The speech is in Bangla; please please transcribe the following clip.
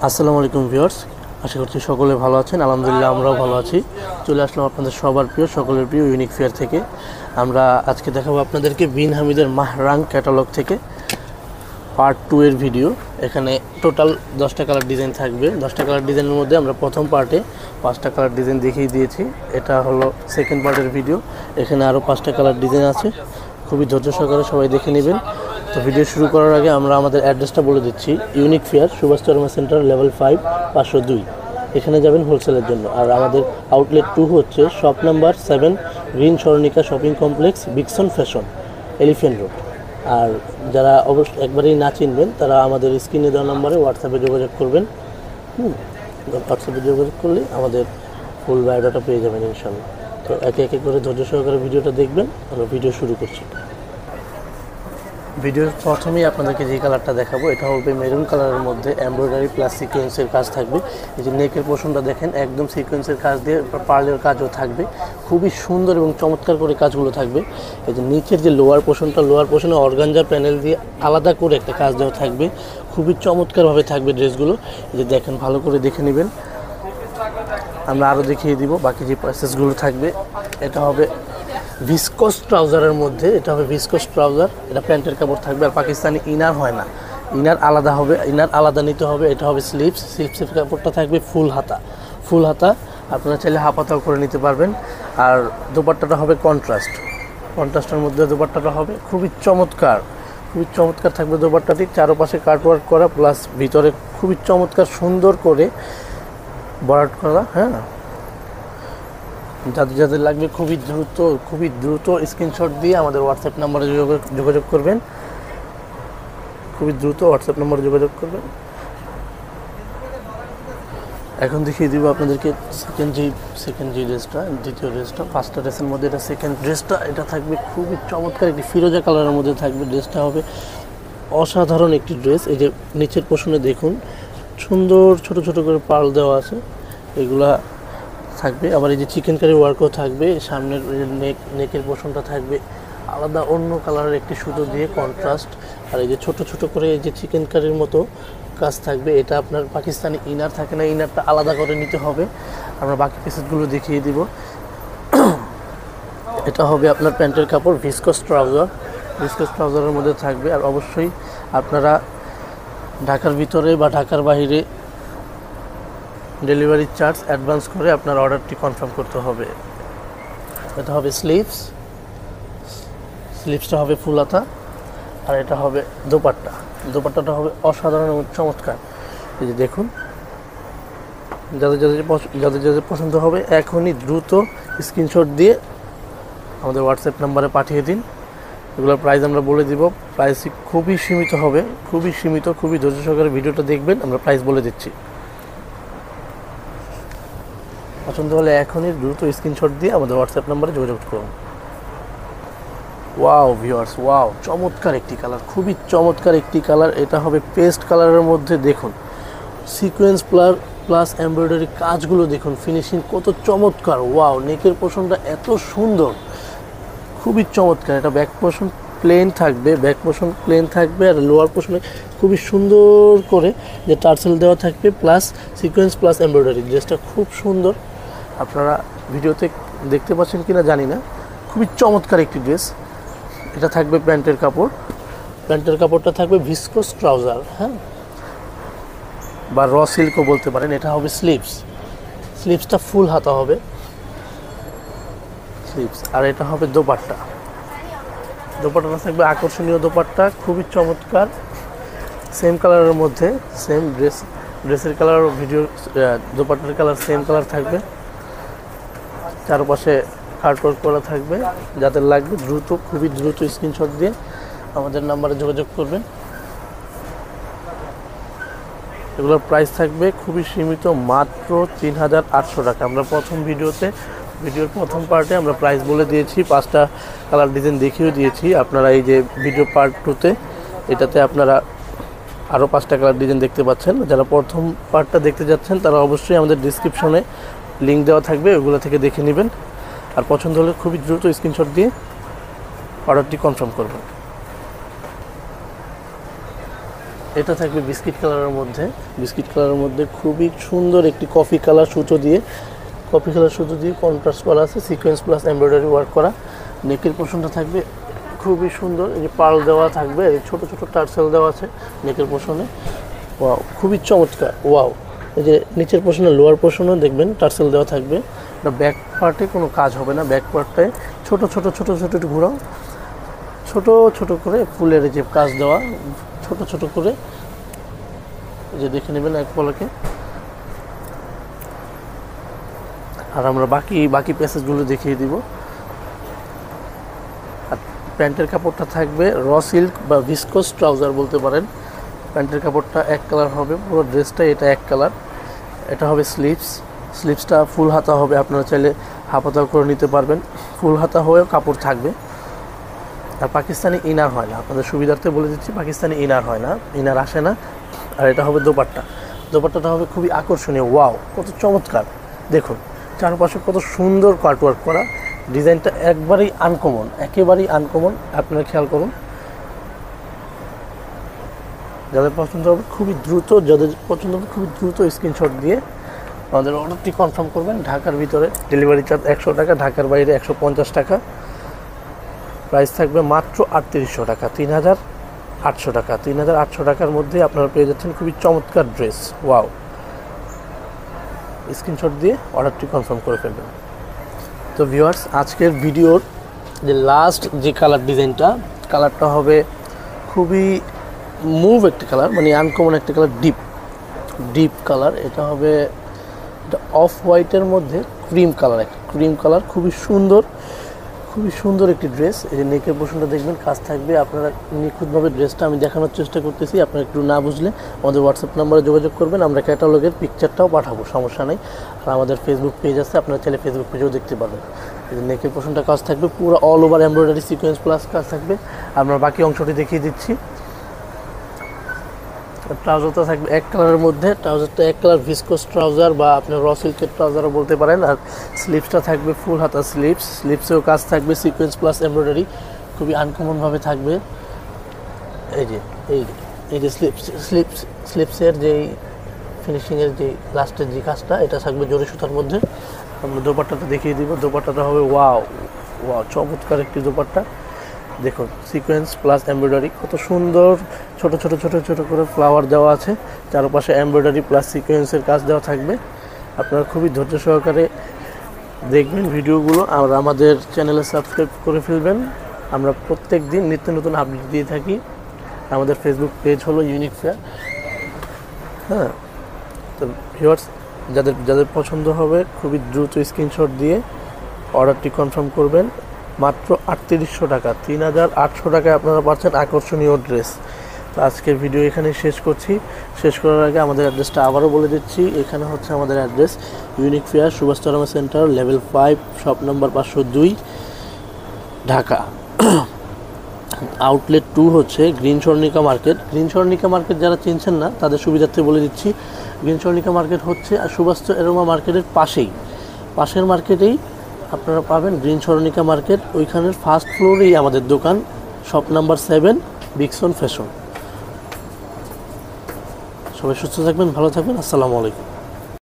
আসসালামু আলাইকুম ভিউয়ার্স, আশা করছি সকলে ভালো আছেন। আলহামদুলিল্লাহ আমরাও ভালো আছি। চলে আসলাম আপনাদের সবার প্রিয়, সকলের প্রিয় ইউনিক ফেয়ার থেকে। আমরা আজকে দেখাবো আপনাদেরকে বিন হামিদের মাহরাং ক্যাটালগ থেকে পার্ট 2 এর ভিডিও। এখানে টোটাল 10টা কালার ডিজাইন থাকবে। 10টা কালার ডিজাইনের মধ্যে আমরা প্রথম পার্টে 5টা কালার ডিজাইন দেখিয়ে দিয়েছি। এটা হলো সেকেন্ড পার্টের ভিডিও। এখানে আরও 5টা কালার ডিজাইন আছে। খুবই ধৈর্য সহকারে সবাই দেখে নেবেন। তো ভিডিও শুরু করার আগে আমরা আমাদের অ্যাড্রেসটা বলে দিচ্ছি। Unique Fair, Subhash Charma centre, level 5, 502। এখানে যাবেন হোলসেলের জন্য। আর আমাদের আউটলেট 2 হচ্ছে shop number 7, Green Swarnika shopping complex, Bikson fashion, Elephant Road. আর যারা অবশ্যই একবারেই না চিনবেন তারা আমাদের স্ক্রিনে দেওয়া নাম্বারে হোয়াটসঅ্যাপে যোগাযোগ করবেন। হোয়াটসঅ্যাপে যোগাযোগ করলে আমাদের ফুল বায়োডাটা পেয়ে যাবেন ইনশাল্লাহ। তো একে একে করে ধৈর্য সহকারে ভিডিওটা দেখবেন। আমরা ভিডিও শুরু করছি। ভিডিওর প্রথমেই আপনাদেরকে যে কালারটা দেখাবো, এটা হবে মেরুন কালারের মধ্যে এমব্রয়ডারি প্লাস সিকোয়েন্সের কাজ থাকবে। এই যে নেকের পোর্শনটা দেখেন, একদম সিকোয়েন্সের কাজ দিয়ে পার্লের কাজও থাকবে। খুবই সুন্দর এবং চমৎকার করে কাজগুলো থাকবে। এই যে নিচের যে লোয়ার পোর্শনে অর্গানজা প্যানেল দিয়ে আলাদা করে একটা কাজ দেওয়া থাকবে। খুবই চমৎকারভাবে থাকবে ড্রেসগুলো। এই যে দেখেন, ভালো করে দেখে নেবেন। আমরা আরও দেখিয়ে দিব বাকি যে প্রসেসগুলো থাকবে। এটা হবে ভিসকস ট্রাউজারের মধ্যে, এটা হবে ভিসকস ট্রাউজার। এটা প্যান্টের কাপড় থাকবে। আর পাকিস্তানি ইনার হয় না, ইনার আলাদা হবে, ইনার আলাদা নিতে হবে। এটা হবে স্লিপসের কাপড়টা থাকবে ফুল হাতা। আপনারা চাইলে হাফ হাতাও করে নিতে পারবেন। আর দোপাট্টাটা হবে কন্ট্রাস্টের মধ্যে দোপাট্টাটা হবে খুবই চমৎকার থাকবে দোপাট্টাটি। চারপাশে কাটওয়ার্ক করা, প্লাস ভিতরে খুবই চমৎকার সুন্দর করে বরাট করা। হ্যাঁ, যাদের লাগবে খুবই দ্রুত স্ক্রিনশট দিয়ে আমাদের হোয়াটসঅ্যাপ নাম্বারে যোগাযোগ করবেন। এখন দেখিয়ে দিব আপনাদেরকে সেকেন্ড যে ড্রেসটা, দ্বিতীয় ড্রেসটা। ফার্স্ট ড্রেসের মধ্যে এটা সেকেন্ড ড্রেসটা। এটা থাকবে খুবই চমৎকার একটি ফিরোজা কালারের মধ্যে থাকবে। ড্রেসটা হবে অসাধারণ একটি ড্রেস। এই যে নিচের পোর্শনে দেখুন, সুন্দর ছোট ছোট করে পার্ল দেওয়া আছে, এগুলা থাকবে। আবার এই যে চিকেন কারি ওয়ার্কও থাকবে। সামনের নেকের পোর্শনটা থাকবে আলাদা অন্য কালারের একটি সুতো দিয়ে কন্ট্রাস্ট। আর এই যে ছোট করে এই যে চিকেন কারির মতো কাজ থাকবে। এটা আপনার পাকিস্তানি ইনার থাকে না, ইনারটা আলাদা করে নিতে হবে। আমরা বাকি পিসেসগুলো দেখিয়ে দিব। এটা হবে আপনার প্যান্টের কাপড়, ভিসকস ট্রাউজারের মধ্যে থাকবে। আর অবশ্যই আপনারা ঢাকার ভিতরে বা ঢাকার বাইরে ডেলিভারি চার্জ অ্যাডভান্স করে আপনার অর্ডারটি কনফার্ম করতে হবে। এটা হবে স্লিপসটা হবে ফুল হাতা। আর এটা হবে দোপাট্টাটা হবে অসাধারণ এবং চমৎকার। এই যে দেখুন, যাদের পছন্দ হবে এখনই দ্রুত স্ক্রিনশট দিয়ে আমাদের হোয়াটসঅ্যাপ নাম্বারে পাঠিয়ে দিন। এগুলোর প্রাইস আমরা বলে দিব। প্রাইস খুবই সীমিত হবে, খুবই ধৈর্য সহকারে ভিডিওটা দেখবেন। আমরা প্রাইস বলে দিচ্ছি। পছন্দ হলে এখনই দ্রুত স্ক্রিনশট দিয়ে আমাদের হোয়াটসঅ্যাপ নাম্বারে যোগাযোগ করুন। ওয়াও ভিউয়ার্স, চমৎকার একটি কালার, খুবই চমৎকার একটি কালার। এটা হবে পেস্ট কালারের মধ্যে। দেখুন সিকোয়েন্স প্লাস এমব্রয়ডারি কাজগুলো দেখুন, ফিনিশিং কত চমৎকার। ওয়াও, নেকের পোর্শনটা এত সুন্দর, খুবই চমৎকার। এটা ব্যাক পোর্শন প্লেন থাকবে। আর লোয়ার পোর্শনে খুবই সুন্দর করে যে টার্সেল দেওয়া থাকবে, প্লাস সিকোয়েন্স প্লাস এমব্রয়ডারি। ড্রেসটা খুব সুন্দর। আপনারা ভিডিওতে দেখতে পাচ্ছেন কিনা জানি না, খুবই চমৎকার একটি ড্রেস। এটা থাকবে প্যান্টের কাপড়টা থাকবে ভিসকস ট্রাউজার, হ্যাঁ, বা র সিল্কও বলতে পারেন। এটা হবে স্লিপসটা ফুল হাতা হবে স্লিপস। আর এটা হবে দোপাট্টাটা থাকবে আকর্ষণীয় দোপাট্টা, খুবই চমৎকার। সেম কালারের মধ্যে সেম ড্রেসের কালার, দোপাট্টার কালার সেম কালার থাকবে। চারপাশে কাটওয়ার্ক করা থাকবে। যাদের লাগবে খুবই দ্রুত স্ক্রিনশট দিয়ে আমাদের নাম্বারে যোগাযোগ করবেন। এগুলোর প্রাইস থাকবে খুবই সীমিত, মাত্র 3800 টাকা। আমরা ভিডিওর প্রথম পার্টে আমরা প্রাইস বলে দিয়েছি, 5টা কালার ডিজাইন দেখিয়ে দিয়েছি। আপনারা এই যে ভিডিও পার্ট 2তে এটাতে আপনারা আরও 5টা কালার ডিজাইন দেখতে পাচ্ছেন। যারা প্রথম পার্টটা দেখতে যাচ্ছেন তারা অবশ্যই আমাদের ডিসক্রিপশনে লিঙ্ক দেওয়া থাকবে, ওগুলো থেকে দেখে নেবেন। আর পছন্দ হলে খুবই দ্রুত স্ক্রিনশট দিয়ে অর্ডারটি কনফার্ম করবেন। এটা থাকবে বিস্কিট কালারের মধ্যে, বিস্কিট কালারের মধ্যে খুবই সুন্দর একটি কফি কালার সুতো দিয়ে, কফি কালার সুতো দিয়ে কন্ট্রাস্ট করা আছে, সিকোয়েন্স প্লাস এমব্রয়ডারি ওয়ার্ক করা। নেকের পোর্শনটা থাকবে খুবই সুন্দর, এই যে পার্ল দেওয়া থাকবে, ছোট ছোট টার্সেল দেওয়া আছে নেকের পোর্শনে। ওয়াও, খুবই চমৎকার। ওয়াও, এই যে নিচের পোর্শনে লোয়ার পোর্শনেও দেখবেন টার্সেল দেওয়া থাকবে। এটা ব্যাক পার্টে কোনো কাজ হবে না, ব্যাক পার্টটায় ছোট ছোট ছোট ছোট একটু ঘোরাও, ছোট ছোট করে ফুলের যে কাজ দেওয়া, ছোট ছোট করে যে দেখে নেবেন এক পলকে। আর আমরা বাকি প্যাসেজগুলো দেখিয়ে দিব। আর প্যান্টের কাপড়টা থাকবে র সিল্ক বা ভিসকোস ট্রাউজার বলতে পারেন। প্যান্টের কাপড়টা এক কালার হবে, পুরো ড্রেসটা এটা এক কালার। এটা হবে স্লিভসটা ফুল হাতা হবে, আপনারা চাইলে হাফ হাতাও করে নিতে পারবেন, ফুল হাতা হয়েও কাপড় থাকবে। আর পাকিস্তানি ইনার হয় না, আপনাদের সুবিধার্থে বলে দিচ্ছি, পাকিস্তানি ইনার হয় না, ইনার আসে না। আর এটা হবে দোপাট্টাটা হবে খুবই আকর্ষণীয়। ওয়াও, কত চমৎকার! দেখুন চারপাশে কত সুন্দর কাটওয়ার্ক করা, ডিজাইনটা একেবারেই আনকমন। আপনারা খেয়াল করুন, যাদের পছন্দ হবে খুবই দ্রুত স্ক্রিনশট দিয়ে আমাদের অর্ডারটি কনফার্ম করবেন। ঢাকার ভিতরে ডেলিভারি চার্জ 100 টাকা, ঢাকার বাইরে 150 টাকা। প্রাইস থাকবে মাত্র 3800 টাকা, 3800 টাকা। 3800 টাকার মধ্যে আপনারা পেয়ে যাচ্ছেন খুবই চমৎকার ড্রেস। ওয়াও, স্ক্রিনশট দিয়ে অর্ডারটি কনফার্ম করে ফেলবেন। তো ভিউয়ার্স, আজকের ভিডিওর যে লাস্ট যে কালারটা হবে খুবই মুভ একটি কালার, মানে আনকমন একটা কালার, ডিপ কালার। এটা হবে অফ হোয়াইটের মধ্যে ক্রিম কালার, খুবই সুন্দর একটি ড্রেস। এই যে নেকের পোর্শনটা দেখবেন কাজ থাকবে, আপনারা নিখুঁতভাবে ড্রেসটা আমি দেখানোর চেষ্টা করতেছি। আপনারা একটু না বুঝলে আমাদের হোয়াটসঅ্যাপ নাম্বারে যোগাযোগ করবেন, আমরা ক্যাটালগের পিকচারটাও পাঠাবো, সমস্যা নেই। আর আমাদের ফেসবুক পেজ আছে, আপনারা চাইলে ফেসবুক পেজেও দেখতে পারবেন। এই যে নেকের পোর্শনটা কাজ থাকবে পুরো all over embroidery sequence plus কাজ থাকবে। আমরা বাকি অংশটি দেখিয়ে দিচ্ছি। ট্রাউজারটা থাকবে এক কালারের মধ্যে, ট্রাউজারটা এক কালার ভিসকোস ট্রাউজার বা আপনার র সিল্কের ট্রাউজারও বলতে পারেন। আর স্লিভসটা থাকবে ফুল হাতা স্লিভসেও কাজ থাকবে সিকোয়েন্স প্লাস এমব্রয়ডারি, খুবই আনকমনভাবে থাকবে। এই যে স্লিভসের যেই ফিনিশিংয়ের যে লাস্টের যে কাজটা, এটা থাকবে জরি সুতার মধ্যে। আমরা দোপাট্টাটা দেখিয়ে দিব। দোপাট্টাটা হবে ওয়াও, চমৎকার একটি দোপাট্টা। দেখুন সিকোয়েন্স প্লাস এমব্রয়ডারি, কত সুন্দর ছোট ছোট করে ফ্লাওয়ার দেওয়া আছে, চারপাশে এমব্রয়ডারি প্লাস সিকোয়েন্সের কাজ দেওয়া থাকবে। আপনারা খুবই ধৈর্য সহকারে দেখবেন ভিডিওগুলো, আর আমাদের চ্যানেলে সাবস্ক্রাইব করে ফেলবেন। আমরা প্রত্যেক দিন নিত্য নতুন আপডেট দিয়ে থাকি। আমাদের ফেসবুক পেজ হলো ইউনিক ফেয়ার। হ্যাঁ, তো ভিউয়ার্স, যাদের পছন্দ হবে খুবই দ্রুত স্ক্রিনশট দিয়ে অর্ডারটি কনফার্ম করবেন। মাত্র 3800 টাকা, 3800 টাকায় আপনারা পাচ্ছেন আকর্ষণীয় ড্রেস। তো আজকের ভিডিও এখানে শেষ করার আগে আমাদের অ্যাড্রেসটা আবারও বলে দিচ্ছি। এখানে হচ্ছে আমাদের address unique fair, Subhashchandra centre, level 5, shop number 502, Dhaka. Outlet 2 হচ্ছে গ্রিন স্বর্ণিকা মার্কেট। যারা চিনছেন না তাদের সুবিধার্থে বলে দিচ্ছি, গ্রিন স্বর্ণিকা মার্কেট হচ্ছে সুভাষচন্দ্র এরোমা মার্কেটের পাশের মার্কেটেই আপনারা পাবেন গ্রিন স্বর্ণিকা মার্কেট। ওইখানের ফার্স্ট ফ্লোরেই আমাদের দোকান, শপ নাম্বার 7, বিগসন ফ্যাশন। সবাই সুস্থ থাকবেন, ভালো থাকবেন। আসসালামু আলাইকুম।